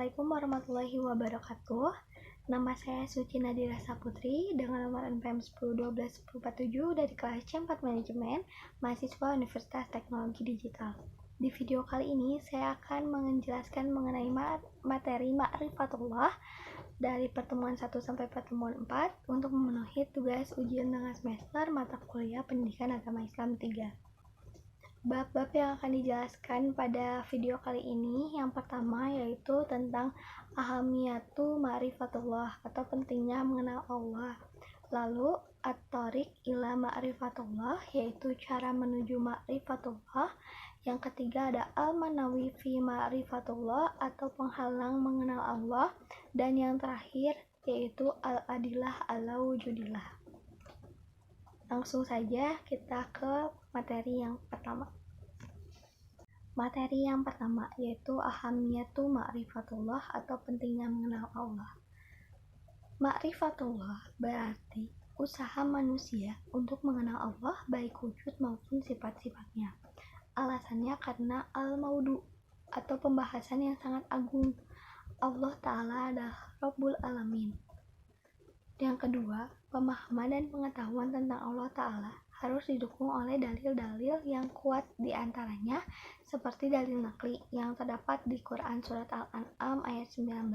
Assalamualaikum warahmatullahi wabarakatuh. Nama saya Suci Nadira Saputri dengan nomor NPM 10121047 dari kelas C4 Manajemen, mahasiswa Universitas Teknologi Digital. Di video kali ini saya akan menjelaskan mengenai materi Ma'rifatullah dari pertemuan 1 sampai pertemuan 4 untuk memenuhi tugas ujian tengah semester mata kuliah Pendidikan Agama Islam 3. Bab-bab yang akan dijelaskan pada video kali ini yang pertama yaitu tentang ahamiyatu ma'rifatullah atau pentingnya mengenal Allah. Lalu at-thariq ila ma'rifatullah yaitu cara menuju ma'rifatullah. Yang ketiga ada al-manawi fi ma'rifatullah atau penghalang mengenal Allah. Dan yang terakhir yaitu al-adillah ala wujudillah. Langsung saja kita ke materi yang pertama. Materi yang pertama yaitu ahamiyatu ma'rifatullah atau pentingnya mengenal Allah. Ma'rifatullah berarti usaha manusia untuk mengenal Allah baik wujud maupun sifat-sifatnya. Alasannya karena al-maudu atau pembahasan yang sangat agung. Allah Ta'ala adalah Rabbul Alamin. Yang kedua, pemahaman dan pengetahuan tentang Allah Ta'ala harus didukung oleh dalil-dalil yang kuat diantaranya seperti dalil nakli yang terdapat di Quran Surat Al-An'am ayat 19,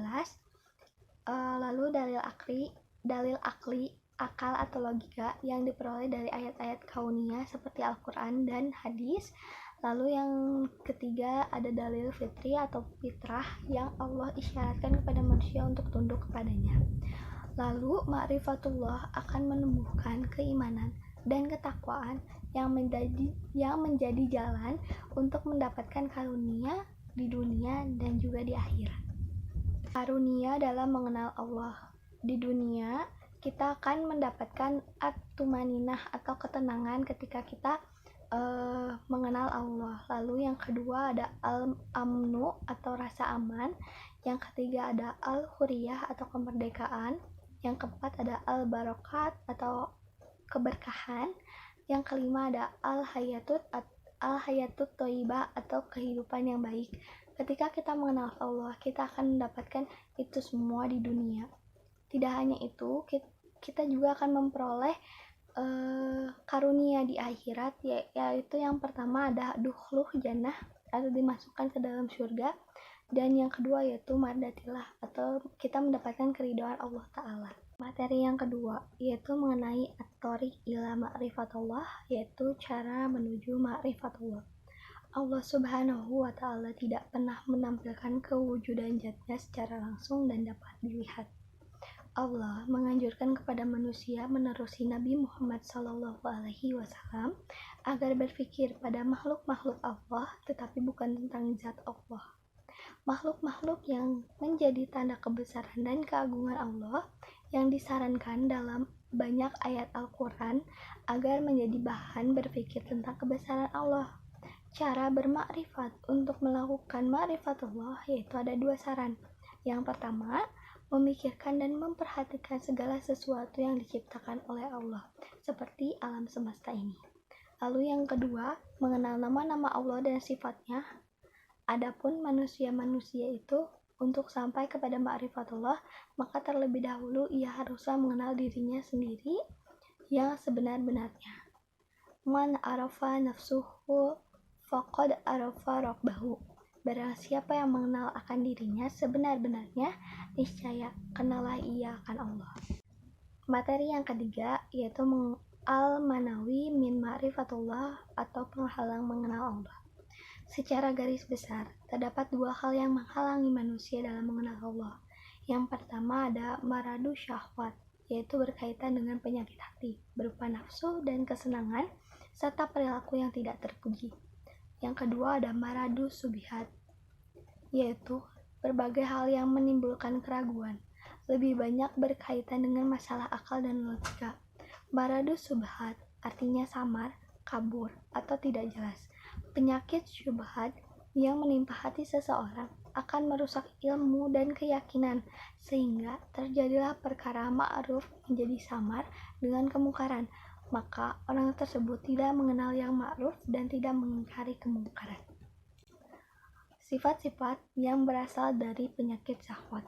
lalu dalil akli, akal atau logika yang diperoleh dari ayat-ayat kauniyah seperti Al-Quran dan hadis. Lalu yang ketiga ada dalil fitri atau fitrah yang Allah isyaratkan kepada manusia untuk tunduk kepadanya. Lalu ma'rifatullah akan menumbuhkan keimanan dan ketakwaan yang menjadi jalan untuk mendapatkan karunia di dunia dan juga di akhirat. Karunia dalam mengenal Allah. Di dunia kita akan mendapatkan at-tumaninah atau ketenangan ketika kita mengenal Allah. Lalu yang kedua ada al-amnu atau rasa aman. Yang ketiga ada al-huriyah atau kemerdekaan. Yang keempat ada al-barokat atau keberkahan. Yang kelima ada al-hayatut thayyibah atau kehidupan yang baik. Ketika kita mengenal Allah, kita akan mendapatkan itu semua di dunia. Tidak hanya itu, kita juga akan memperoleh karunia di akhirat, yaitu yang pertama ada dukhuluh jannah atau dimasukkan ke dalam surga. Dan yang kedua yaitu mardatillah atau kita mendapatkan keridhaan Allah Ta'ala. Materi yang kedua yaitu mengenai at-thariq ila ma'rifatullah, yaitu cara menuju ma'rifatullah. Allah Subhanahu wa Ta'ala tidak pernah menampilkan kewujudan zatnya secara langsung dan dapat dilihat. Allah menganjurkan kepada manusia menerusi Nabi Muhammad SAW agar berpikir pada makhluk-makhluk Allah tetapi bukan tentang zat Allah. Makhluk-makhluk yang menjadi tanda kebesaran dan keagungan Allah yang disarankan dalam banyak ayat Al-Quran agar menjadi bahan berpikir tentang kebesaran Allah. Cara bermakrifat untuk melakukan ma'rifatullah yaitu ada dua saran. Yang pertama, memikirkan dan memperhatikan segala sesuatu yang diciptakan oleh Allah seperti alam semesta ini. Lalu yang kedua, mengenal nama-nama Allah dan sifatnya. Adapun manusia-manusia itu untuk sampai kepada ma'rifatullah, maka terlebih dahulu ia haruslah mengenal dirinya sendiri yang sebenar-benarnya. Man arafa nafsuhu faqad arafa rabbahu. Barang siapa yang mengenal akan dirinya sebenar-benarnya, niscaya kenalah ia akan Allah. Materi yang ketiga yaitu al-manawi min ma'rifatullah atau penghalang mengenal Allah. Secara garis besar, terdapat dua hal yang menghalangi manusia dalam mengenal Allah. Yang pertama ada maradu syahwat, yaitu berkaitan dengan penyakit hati, berupa nafsu dan kesenangan, serta perilaku yang tidak terpuji. Yang kedua ada maradu subihat, yaitu berbagai hal yang menimbulkan keraguan, lebih banyak berkaitan dengan masalah akal dan logika. Maradu subhat artinya samar, kabur, atau tidak jelas. Penyakit syubhat yang menimpa hati seseorang akan merusak ilmu dan keyakinan sehingga terjadilah perkara ma'ruf menjadi samar dengan kemungkaran. Maka orang tersebut tidak mengenal yang ma'ruf dan tidak mengingkari kemungkaran. Sifat-sifat yang berasal dari penyakit syahwat.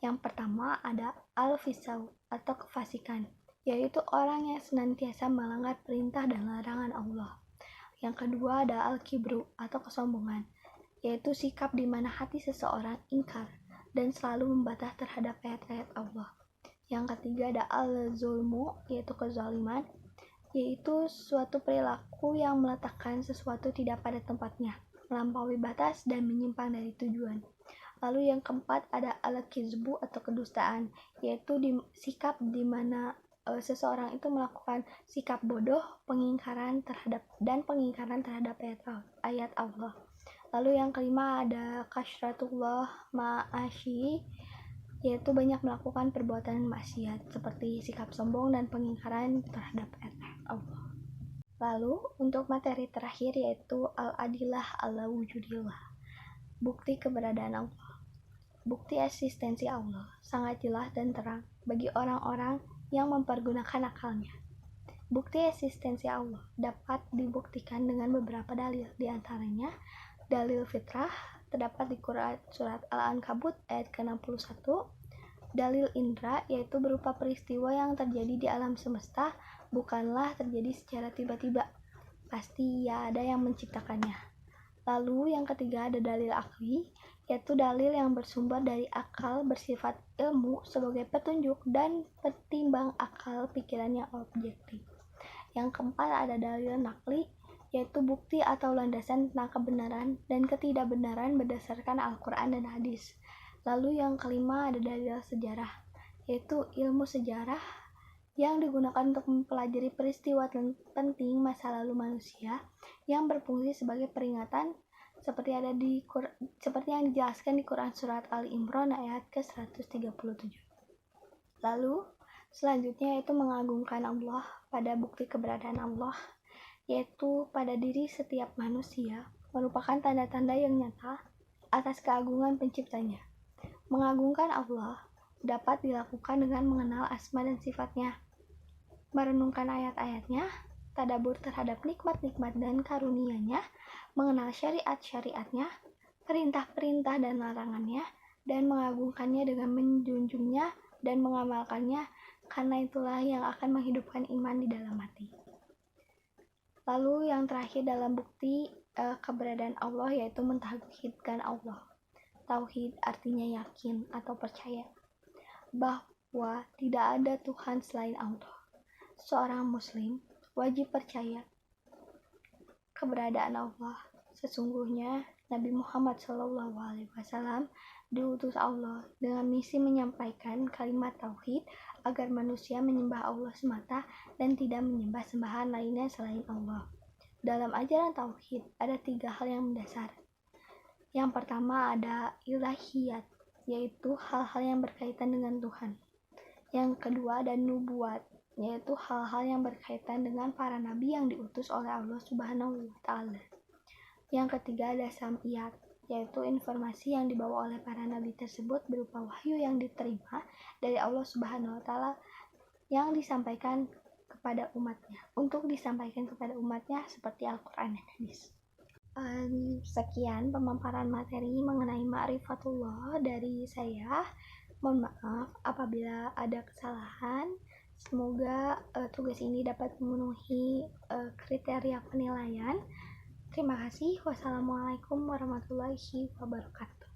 Yang pertama ada al-fisau atau kefasikan, yaitu orang yang senantiasa melanggar perintah dan larangan Allah. Yang kedua ada al-kibru atau kesombongan, yaitu sikap di mana hati seseorang ingkar dan selalu membatas terhadap ayat-ayat Allah. Yang ketiga ada al-zulmu, yaitu kezaliman, yaitu suatu perilaku yang meletakkan sesuatu tidak pada tempatnya, melampaui batas dan menyimpang dari tujuan. Lalu yang keempat ada al-kizbu atau kedustaan, yaitu sikap di mana seseorang itu melakukan sikap bodoh, pengingkaran terhadap ayat Allah. Lalu yang kelima ada kasyratullah ma'asyi, yaitu banyak melakukan perbuatan maksiat seperti sikap sombong dan pengingkaran terhadap ayat Allah. Lalu untuk materi terakhir yaitu al-adillah ala wujudillah, bukti keberadaan Allah. Bukti eksistensi Allah sangat jelas dan terang bagi orang-orang yang mempergunakan akalnya. Bukti eksistensi Allah dapat dibuktikan dengan beberapa dalil, di antaranya dalil fitrah terdapat di Quran surat Al-Ankabut ayat ke-61, dalil indra yaitu berupa peristiwa yang terjadi di alam semesta bukanlah terjadi secara tiba-tiba, pasti ya ada yang menciptakannya. Lalu yang ketiga ada dalil akli, yaitu dalil yang bersumber dari akal bersifat ilmu sebagai petunjuk dan petimbang akal pikiran yang objektif. Yang keempat ada dalil nakli, yaitu bukti atau landasan tentang kebenaran dan ketidakbenaran berdasarkan Al-Quran dan hadis. Lalu yang kelima ada dalil sejarah, yaitu ilmu sejarah yang digunakan untuk mempelajari peristiwa penting masa lalu manusia yang berfungsi sebagai peringatan seperti yang dijelaskan di Quran surat Ali Imran ayat ke-137. Lalu selanjutnya yaitu mengagungkan Allah pada bukti keberadaan Allah, yaitu pada diri setiap manusia merupakan tanda-tanda yang nyata atas keagungan penciptanya. Mengagungkan Allah dapat dilakukan dengan mengenal asma dan sifatnya, merenungkan ayat-ayatnya, tadabbur terhadap nikmat-nikmat dan karunia-Nya, mengenal syariat-syariatnya, perintah-perintah dan larangannya, dan mengagungkannya dengan menjunjungnya dan mengamalkannya, karena itulah yang akan menghidupkan iman di dalam hati. Lalu yang terakhir dalam bukti keberadaan Allah yaitu mentauhidkan Allah. Tauhid artinya yakin atau percaya bahwa tidak ada Tuhan selain Allah. Seorang muslim wajib percaya keberadaan Allah. Sesungguhnya Nabi Muhammad SAW diutus Allah dengan misi menyampaikan kalimat tauhid agar manusia menyembah Allah semata dan tidak menyembah sembahan lainnya selain Allah. Dalam ajaran tauhid ada 3 hal yang mendasar. Yang pertama ada ilahiyat, yaitu hal-hal yang berkaitan dengan Tuhan. Yang kedua ada nubuat, yaitu hal-hal yang berkaitan dengan para nabi yang diutus oleh Allah Subhanahu wa Ta'ala. Yang ketiga ada sam'iyat, yaitu informasi yang dibawa oleh para nabi tersebut berupa wahyu yang diterima dari Allah Subhanahu wa Ta'ala yang disampaikan kepada umatnya, untuk disampaikan kepada umatnya seperti Al-Quran dan hadis. Sekian pemaparan materi mengenai ma'rifatullah dari saya. Mohon maaf apabila ada kesalahan. Semoga tugas ini dapat memenuhi kriteria penilaian. Terima kasih. Wassalamualaikum warahmatullahi wabarakatuh.